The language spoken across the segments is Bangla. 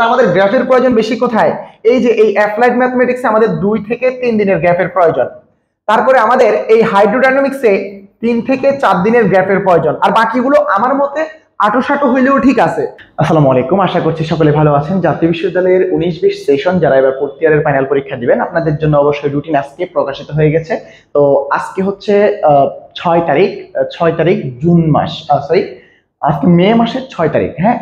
তাহলে আমাদের গ্রাফের প্রয়োজন বেশি কোথায়? এই যে এই অ্যাপ্লাইড ম্যাথমেটিক্সে আমাদের 2 থেকে 3 দিনের গ্যাপের প্রয়োজন। তারপরে আমাদের এই হাইড্রোডাইনামিক্সে 3 থেকে 4 দিনের গ্যাপের প্রয়োজন। আর বাকিগুলো আমার মতে আটো-সাটো হইলেও ঠিক আছে। আসসালামু আলাইকুম, আশা করছি সকলে ভালো আছেন। জাতীয় বিশ্ববিদ্যালয়ের 19-20 সেশন যারা এবার ফোর্থ ইয়ারের ফাইনাল পরীক্ষা দিবেন, আপনাদের জন্য অবশ্যই রুটিন আজকে প্রকাশিত হয়ে গেছে। তো আজকে হচ্ছে 6 তারিখ জুন মাস, আজকে মে মাসের 6 তারিখ। হ্যাঁ,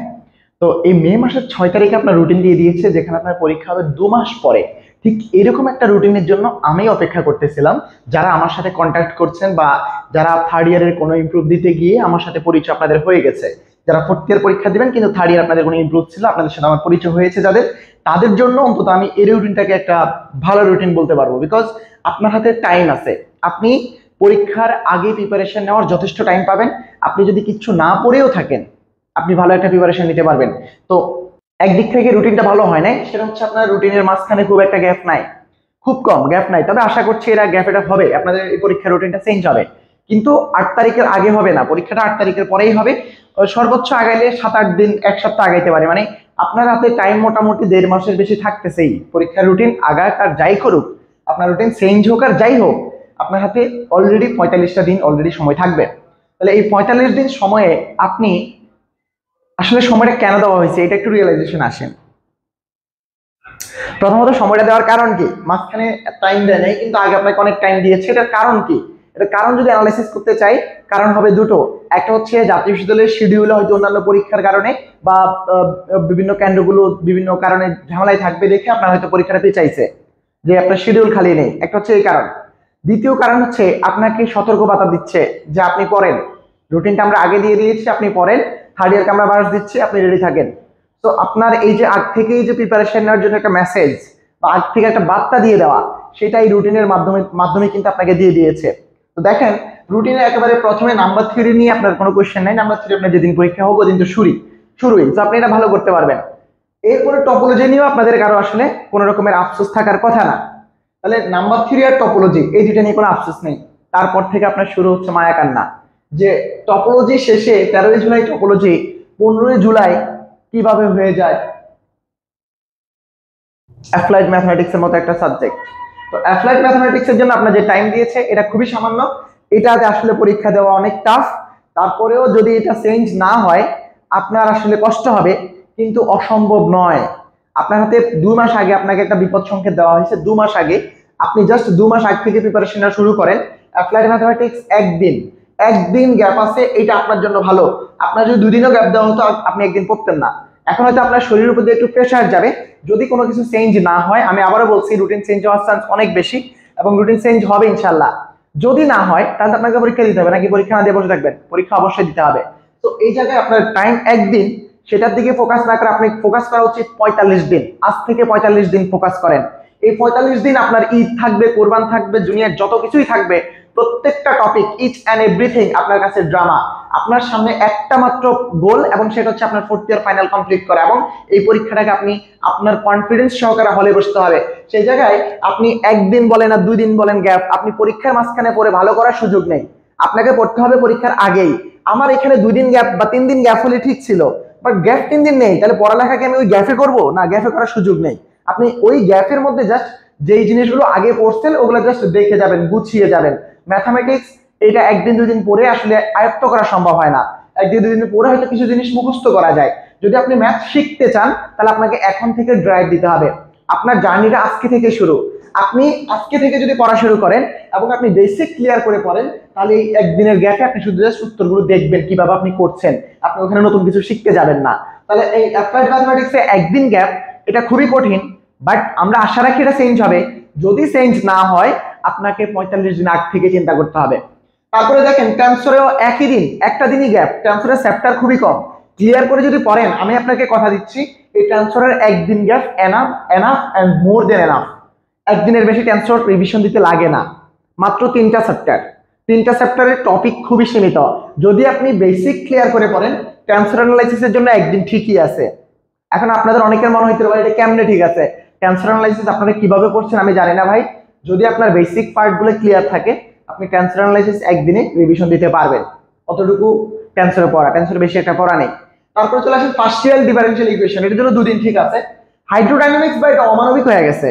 তো এই মে মাসের 6 তারিখে আপনার রুটিন দিয়ে দিয়েছে, যেখানে আপনার পরীক্ষা হবে 2 মাস পরে। ঠিক এরকম একটা রুটিনের জন্য আমি অপেক্ষা করতেছিলাম। যারা আমার সাথে কন্ট্যাক্ট করছেন বা যারা থার্ড ইয়ারের কোনো ইমপ্রুভ দিতে গিয়ে আমার সাথে পরিচয় আপনাদের হয়ে গেছে, যারা ফোর্থ ইয়ার পরীক্ষা দিবেন কিন্তু থার্ড ইয়ার আপনাদের কোনো ইমপ্রুভ ছিল, আপনাদের সাথে আমার পরিচয় হয়েছে যাদের, তাদের জন্য অন্তত আমি এই রুটিনটাকে একটা ভালো রুটিন বলতে পারবো। বিকজ আপনার হাতে টাইম আছে, আপনি পরীক্ষার আগে প্রিপারেশন নেওয়ার যথেষ্ট টাইম পাবেন। আপনি যদি কিছু না পড়েও থাকেন, আপনি ভালো একটা প্রিপারেশন নিতে পারবেন। তো একদিক থেকে রুটিনটা ভালো হয় নাই, সেটা হচ্ছে আপনার রুটিনের মাঝখানে খুব একটা গ্যাপ নাই, খুব কম গ্যাপ নাই। তবে আশা করছি এরা গ্যাপ এটা হবে, আপনাদের এই পরীক্ষার রুটিনটা চেঞ্জ হবে, কিন্তু 8 তারিখের আগে হবে না, পরীক্ষাটা 8 তারিখের পরেই হবে। সর্বোচ্চ আগাইলে 7-8 দিন, এক সপ্তাহ আগাইতে পারে। মানে আপনার হাতে টাইম মোটামুটি 1.5 মাসের বেশি থাকতেছেই। পরীক্ষার রুটিন আগাক আর যাই করুক, আপনার রুটিন চেঞ্জ হোক আর যাই হোক, আপনার হাতে অলরেডি 45টা দিন অলরেডি সময় থাকবে। তাহলে এই 45 দিন সময়ে আপনি আসলে সময়টা কেন দেওয়া হয়েছে এটা একটু রিয়েলাইজেশন আসেন। প্রথমত সময়টা দেওয়ার কারণ কি? মাঝখানে টাইম দেয় নাই, কিন্তু আগে আপনাকে অনেক টাইম দিয়েছে। এটার কারণ কি? এটার কারণ যদি অ্যানালাইসিস করতে চাই, কারণ হবে দুটো। একটা হচ্ছে জাতীয় বিশ্ববিদ্যালয়ের শিডিউলে হয়তো অন্যান্য পরীক্ষার কারণে বা বিভিন্ন কেন্দ্রগুলো বিভিন্ন কারণে ঝামেলায় থাকবে দেখে আপনার হয়তো পরীক্ষাটা পেঁচাইছে, যে আপনার শিডিউল খালি নেই। একটা হচ্ছে এই কারণ। দ্বিতীয় কারণ হচ্ছে আপনাকে সতর্কবার্তা দিচ্ছে যে আপনি পড়েন, রুটিনটা আমরা আগে দিয়ে দিয়েছি, আপনি পড়েন, থার্ড ইয়ারকে আমরা বার্স দিচ্ছি, আপনি রেডি থাকেন। তো আপনার এই যে আগ থেকেই যে প্রিপারেশন নেওয়ার জন্য একটা মেসেজ বা আগ থেকে একটা বার্তা দিয়ে দেওয়া, সেটা এই রুটিনের মাধ্যমে কিন্তু আপনাকে দিয়ে দিয়েছে। তো দেখেন, রুটিনে একেবারে প্রথমে নাম্বার থিওরি নিয়ে আপনার কোনো কোয়েশ্চেন নাই। নাম্বার থিওরি আপনার যেদিন পরীক্ষা হোক ওদিন তো শুরুই, তো আপনি এটা ভালো করতে পারবেন। এরপরে টপোলজি নিয়েও আপনাদের কারো আসলে কোনো রকমের আফসোস থাকার কথা না। তাহলে নাম্বার থিওরি আর টপোলজি এই দুইটা নিয়ে কোনো আফসোস নেই। তারপর থেকে আপনার শুরু হচ্ছে মায়া কান্না, যে টপোলজি শেষে 13ই জুলাই টপোলজি, 15ই জুলাই কিভাবে হয়ে যায় অ্যাপ্লাইড ম্যাথমেটিক্স এর মতো একটা সাবজেক্ট। তো অ্যাপ্লাইড ম্যাথমেটিক্স এর জন্য আপনার যে টাইম দিয়েছে এটা খুবই সামান্য, এটাতে আসলে পরীক্ষা দেওয়া অনেক টাফ। তারপরেও যদি এটা চেঞ্জ না হয় আপনার আসলে কষ্ট হবে, কিন্তু অসম্ভব নয়। আপনার হাতে 2 মাস আগে আপনাকে একটা বিপদ সংকেত দেওয়া হয়েছে। 2 মাস আগে আপনি জাস্ট 2 মাস আগে থেকে প্রিপারেশন শুরু করেন। অ্যাপ্লাইড ম্যাথমেটিক্স একদিন গ্যাপ আছে, এটা আপনার জন্য ভালো। আপনার যদি 2 দিনও গ্যাপ দেওয়া হতো, আপনি একদিন পড়তেন না। এখন হয়তো আপনার শরীরের উপর দিয়ে একটু প্রেশার যাবে যদি কোনো কিছু চেঞ্জ না হয়। আমি আবারও বলছি, রুটিন চেঞ্জ হওয়ার চান্স অনেক বেশি এবং রুটিন চেঞ্জ হবে ইনশাল্লাহ। যদি না হয় তাহলে আপনাকে পরীক্ষা দিতে হবে, নাকি পরীক্ষা না দিয়ে বসে থাকবেন? পরীক্ষা অবশ্যই দিতে হবে। তো এই জায়গায় আপনার টাইম একদিন, সেটার দিকে ফোকাস না করে আপনি ফোকাস করা উচিত 45 দিন। আজ থেকে 45 দিন ফোকাস করেন। এই 45 দিন আপনার ঈদ থাকবে, কোরবান থাকবে, জুনিয়র যত কিছুই থাকবে, প্রত্যেকটা টপিক ইচ অ্যান্ড এভরিথিং আপনার কাছে ড্রামা। আপনার সামনে একটা মাত্র গোল, এবং সেটা হচ্ছে আপনার ফোর্থ ইয়ার ফাইনাল কমপ্লিট করা, এবং এই পরীক্ষাটাকে আপনি আপনার কনফিডেন্স সহকারে হলে বসতে হবে। সেই জায়গায় আপনি একদিন বলেন আর 2 দিন বলেন গ্যাপ, আপনি পরীক্ষার মাঝখানে পড়ে ভালো করার সুযোগ নেই। আপনাকে পড়তে হবে পরীক্ষার আগেই। আমার এখানে 2 দিন গ্যাপ বা 3 দিন গ্যাপ হলে ঠিক ছিল, বাট গ্যাপ 3 দিন নেই, তাহলে পড়ালেখাকে আমি ওই গ্যাপে করবো না? গ্যাপে করার সুযোগ নেই। আপনি ওই গ্যাপের মধ্যে জাস্ট যেই জিনিসগুলো আগে পড়ছেন ওগুলো জাস্ট দেখে যাবেন, গুছিয়ে যাবেন। ম্যাথামেটিক্স এটা 1-2 দিন পরে আসলে আয়ত্ত করা সম্ভব হয় না। 1-2 দিন পরে হয়তো কিছু জিনিস মুখস্থ করা যায়। যদি আপনি ম্যাথ শিখতে চান তাহলে আপনাকে এখন থেকে ড্রাইভ দিতে হবে। আপনার জার্নিটা আজকে থেকে শুরু। আপনি আজকে থেকে যদি পড়া শুরু করেন এবং আপনি বেসিক ক্লিয়ার করে পড়েন, তাহলে এই একদিনের গ্যাপে আপনি শুধু জাস্ট উত্তরগুলো দেখবেন কিভাবে আপনি করছেন, আপনি ওখানে নতুন কিছু শিখতে যাবেন না। তাহলে এই অ্যাপ্লাইড ম্যাথমেটিক্সে একদিন গ্যাপ এটা খুবই কঠিন, বাট আমরা আশা রাখি এটা চেঞ্জ হবে। যদি চেঞ্জ না হয় আপনাকে 45 দিন আগ থেকে চিন্তা করতে হবে। তারপরে দেখেন ট্রান্সফারেও একই দিন, একটা দিনই গ্যাপ। ট্রান্সফারের চ্যাপ্টার খুবই কম, ক্লিয়ার করে যদি পড়েন, আমি আপনাকে কথা দিচ্ছি এই ট্রান্সফারের একদিন gap enough and more than enough. একদিনের বেশি ট্রান্সফার রিভিশন দিতে লাগে না। মাত্র 3টা চ্যাপ্টারের টপিক খুবই সীমিত। যদি আপনি বেসিক ক্লিয়ার করে পড়েন, ট্রান্সফার অ্যানালাইসিসের জন্য একদিন ঠিকই আছে। এখন আপনাদের অনেকের মনে হইতে পারে এটা কেমনে ঠিক আছে, ট্রান্সফার অ্যানালাইসিস আপনারা কিভাবে করছেন আমি জানি না ভাই। যদি আপনার বেসিক পার্টগুলো ক্লিয়ার থাকে, আপনি ট্রান্সফার অ্যানালাইসিস একদিনে রিভিশন দিতে পারবেন। অতটুকু ট্রান্সফারে পড়া, ট্রান্সফারে বেশি একটা পড়া নেই। তারপরে চলে আসেন পার্শিয়াল ডিফারেনশিয়াল ইকুয়েশন, এটার জন্য 2 দিন ঠিক আছে। হাইড্রোডাইনামিক্স বা এটা অমানবিক হয়ে গেছে,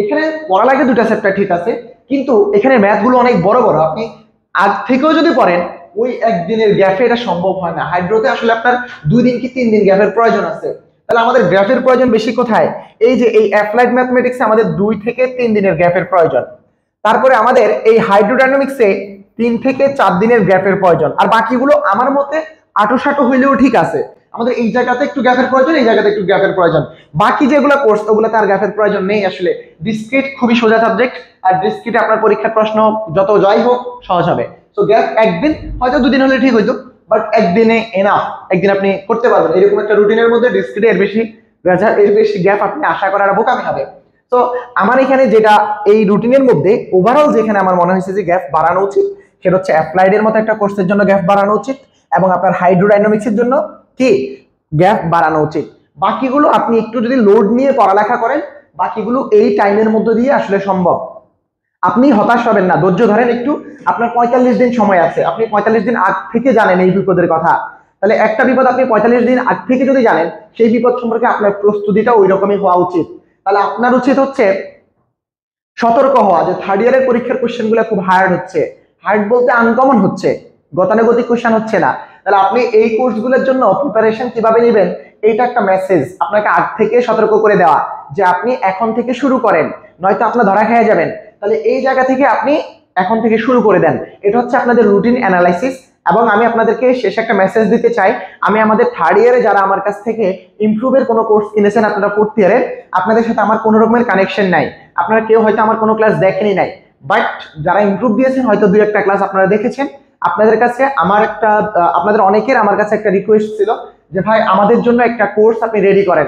এখানে পড়া লাগে 2টা চ্যাপ্টার ঠিক আছে, কিন্তু এখানে ম্যাথ গুলো অনেক বড় বড়, আপনি আগ থেকেও যদি পড়েন ওই একদিনের গ্যাপে এটা সম্ভব হয় না। হাইড্রোতে আসলে আপনার 2 দিন কি 3 দিন গ্যাপের প্রয়োজন আছে। তাহলে আমাদের গ্যাপের প্রয়োজন বেশি কোথায়? এই যে এই অ্যাপ্লাইড ম্যাথমেটিক্সে আমাদের 2 থেকে 3 দিনের গ্যাপের প্রয়োজন। তারপরে আমাদের এই হাইড্রোডাইনামিক্সে 3 থেকে 4 দিনের গ্যাপের প্রয়োজন। আর বাকিগুলো আমার মতে আটোসাটো হইলেও ঠিক আছে, আমাদের এই জায়গাতে একটু গ্যাপের প্রয়োজন, এই জায়গাতে একটু গ্যাপের প্রয়োজন। বাকি যেগুলো কোর্স ওগুলোতে আর গ্যাপের প্রয়োজন নেই আসলে। ডিসক্রিট খুবই সোজা সাবজেক্ট, আর ডিসক্রিটে আপনার পরীক্ষার প্রশ্ন যত যাই হোক সহজ হবে। সো গ্যাপ একদিন, হয়তো 2 দিন হলে ঠিক হইতো, বাট একদিনে এনাফ, একদিন আপনি করতে পারবেন। এরকম একটা রুটিনের মধ্যে ডিসক্রিটে এর বেশি গ্যাপ আপনি আশা করার বোকামি হবে। তো আমার এখানে যেটা এই রুটিনের মধ্যে ওভারঅল যেখানে আমার মনে হয়েছে যে গ্যাপ বাড়ানো উচিত, সেটা হচ্ছে অ্যাপ্লাইড এর মতো একটা কোর্সের জন্য গ্যাপ বাড়ানো উচিত, এবং আপনার হাইড্রোডাইনামিক্সের জন্য কি গ্যাপ বাড়ানো উচিত। বাকিগুলো আপনি একটু যদি লোড নিয়ে পড়ালেখা করেন, বাকিগুলো এই টাইমের মধ্যে দিয়ে আসলে সম্ভব। আপনি হতাশ হবেন না, ধৈর্য ধরেন একটু, আপনার 45 দিন সময় আছে, আপনি 45 দিন আগ থেকে জানেন এই বিপদের কথা। তাহলে একটা বিপদ আপনি 45 দিন আগ থেকে যদি জানেন, সেই বিপদ সম্পর্কে আপনার প্রস্তুতিটা ওই রকমই হওয়া উচিত। তাহলে আপনার উচিত হচ্ছে সতর্ক হওয়া যে থার্ড ইয়ারের পরীক্ষার কোশ্চেন গুলো খুব হার্ড হচ্ছে, হার্ড বলতে আনকমন হচ্ছে, গতানুগতিক কোশ্চেন হচ্ছে না। তাহলে আপনি এই কোর্সগুলোর জন্য প্রিপারেশন কিভাবে নেবেন, এইটা একটা মেসেজ আপনাকে আগ থেকে সতর্ক করে দেওয়া যে আপনি এখন থেকে শুরু করেন, নয়তো আপনার ধরা খেয়ে যাবেন। তাহলে এই জায়গা থেকে আপনি এখন থেকে শুরু করে দেন, এটা হচ্ছে আপনাদের রুটিন অ্যানালাইসিস। এবং আমি আপনাদেরকে শেষে একটা মেসেজ দিতে চাই, আমি আমাদের থার্ড ইয়ারে যারা আমার কাছ থেকে ইমপ্রুভের কোনো কোর্স কিনেছেন, আপনারা ফোর্থ ইয়ারে, আপনাদের সাথে আমার কোনো রকমের কানেকশন নাই, আপনারা কেউ হয়তো আমার কোনো ক্লাস দেখেনি নাই, বাট যারা ইমপ্রুভ দিয়েছেন হয়তো 2-1টা ক্লাস আপনারা দেখেছেন। আপনাদের কাছে আমার একটা আপনাদের অনেকের আমার কাছে একটা রিকোয়েস্ট ছিল যে ভাই আমাদের জন্য একটা কোর্স আপনি রেডি করেন।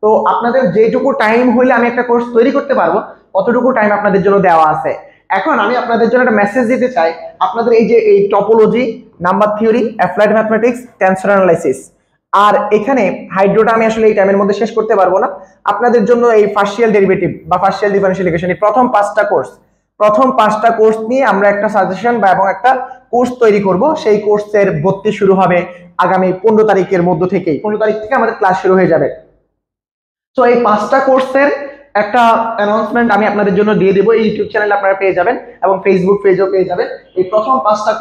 তো আপনাদের যেটুকু টাইম হইলে আমি একটা কোর্স তৈরি করতে পারবো, অতটুকু টাইম আপনাদের জন্য দেওয়া আছে। এখন আমি আপনাদের জন্য একটা মেসেজ দিতে চাই, আপনাদের এই যে এই topology, number theory, applied mathematics, tensor analysis, আর এখানে হাইড্রোটা আমি আসলে এই টাইমের মধ্যে শেষ করতে পারবো না। আপনাদের জন্য এই পার্শিয়াল ডেরিভেটিভ বা পার্শিয়াল ডিফারেনশিয়াল ইকুয়েশন, এই প্রথম পাঁচটা কোর্স নিয়ে আমরা একটা সাজেশন বা এবং একটা কোর্স তৈরি করব। সেই কোর্সের ভর্তি শুরু হবে আগামী 15 তারিখের মধ্য থেকেই, 15 তারিখ থেকে আমাদের ক্লাস শুরু হয়ে যাবে। তো এই 5টা কোর্সের একটা অ্যানাউন্সমেন্ট আমি আপনাদের জন্য দিয়ে দেবো, এই ইউটিউব চ্যানেলে আপনারা পেয়ে যাবেন এবং ফেসবুক পেজও পেয়ে যাবেন। এই প্রথম 5টা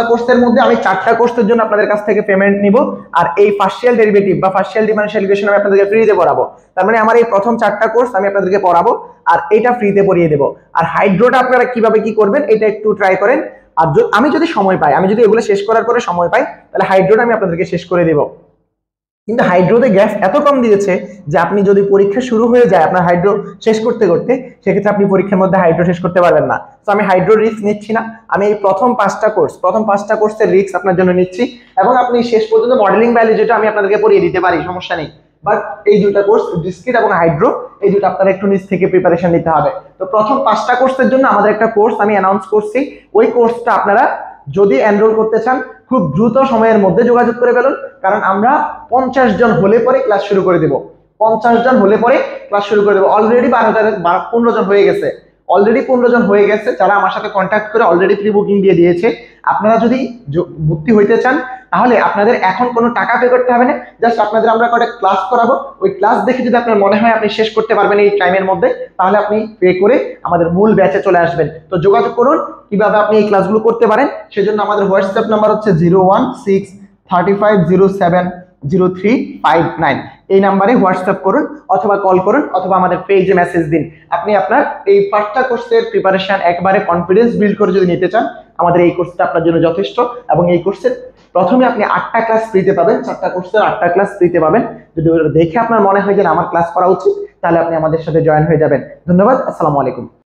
কোর্সের মধ্যে আমি 4টা কোর্সের জন্য আপনাদের কাছ থেকে পেমেন্ট নিব, আর এই পার্শিয়াল ডেরিভেটিভ বা পার্শিয়াল ডিফারেনশিয়াল ইকুয়েশন আমি আপনাদেরকে ফ্রিতে পড়াবো। তার মানে আমার এই প্রথম 4টা কোর্স আমি আপনাদেরকে পড়াবো আর এটা ফ্রিতে পড়িয়ে দেবো। আর হাইড্রোটা আপনারা কিভাবে কি করবেন এটা একটু ট্রাই করেন। আর আমি যদি সময় পাই, আমি যদি এগুলো শেষ করার পরে সময় পাই, তাহলে হাইড্রোটা আমি আপনাদেরকে শেষ করে দেবো। কিন্তু হাইড্রোতে গ্যাস এত কম দিয়েছে যে আপনি যদি পরীক্ষা শুরু হয়ে যায় আপনার হাইড্রো শেষ করতে করতে, সেক্ষেত্রে আপনি পরীক্ষার মধ্যে হাইড্রো শেষ করতে পারবেন না। তো আমি হাইড্রো রিস্ক নিচ্ছি না, আমি এই প্রথম 5টা কোর্সের রিস্ক আপনার জন্য নিচ্ছি, এবং আপনি শেষ পর্যন্ত মডেলিং বায়োলজিটা আমি আপনাদেরকে পড়িয়ে দিতে পারি, সমস্যা নেই। বাট এই 2টা কোর্স, ডিসক্রিট এবং হাইড্রো, এই 2টা আপনারা একটু নিজ থেকে প্রিপারেশন নিতে হবে। তো প্রথম 5টা কোর্সের জন্য আমাদের একটা কোর্স আমি অ্যানাউন্স করছি, ওই কোর্সটা আপনারা যদি এনরোল করতে চান খুব দ্রুত সময়ের মধ্যে যোগাযোগ করে ফেলুন, কারণ আমরা 50 জন হলে পরে ক্লাস শুরু করে দেব। 50 জন হলে পরে ক্লাস শুরু করে দেবো। অলরেডি 15 জন হয়ে গেছে, যারা আমার সাথে কন্ট্যাক্ট করে অলরেডি প্রি বুকিং দিয়ে দিয়েছে। আপনারা যদি ভর্তি হইতে চান তাহলে আপনাদের এখন কোনো টাকা পে করতে হবে না, জাস্ট আপনাদের আমরা কয়েকটা ক্লাস করাবো, ওই ক্লাস দেখে যদি আপনার মনে হয় আপনি শেষ করতে পারবেন এই টাইমের মধ্যে, তাহলে আপনি পে করে আমাদের মূল ব্যাচে চলে আসবেন। তো যোগাযোগ করুন কিভাবে আপনি এই ক্লাসগুলো করতে পারেন। সেজন্য আমাদের হোয়াটসঅ্যাপ নাম্বার হচ্ছে 01635070359। এই নাম্বারে হোয়াটসঅ্যাপ করুন অথবা কল করুন অথবা আমাদের পেজে মেসেজ দিন। আপনি আপনার এই 5টা কোর্সের প্রিপারেশন একবারে কনফিডেন্স বিল্ড করে যদি নিতে চান, আমাদের এই কোর্সটা আপনার জন্য যথেষ্ট। এবং এই কোর্সের প্রথমে আপনি 8টা ক্লাস ফ্রিতে পাবেন, 4টা কোর্সের 8টা ক্লাস ফ্রিতে পাবেন। যদি ওটা দেখে আপনার মনে হয় যে আমার ক্লাস করা উচিত, তাহলে আপনি আমাদের সাথে জয়েন হয়ে যাবেন। ধন্যবাদ, আসসালামু আলাইকুম।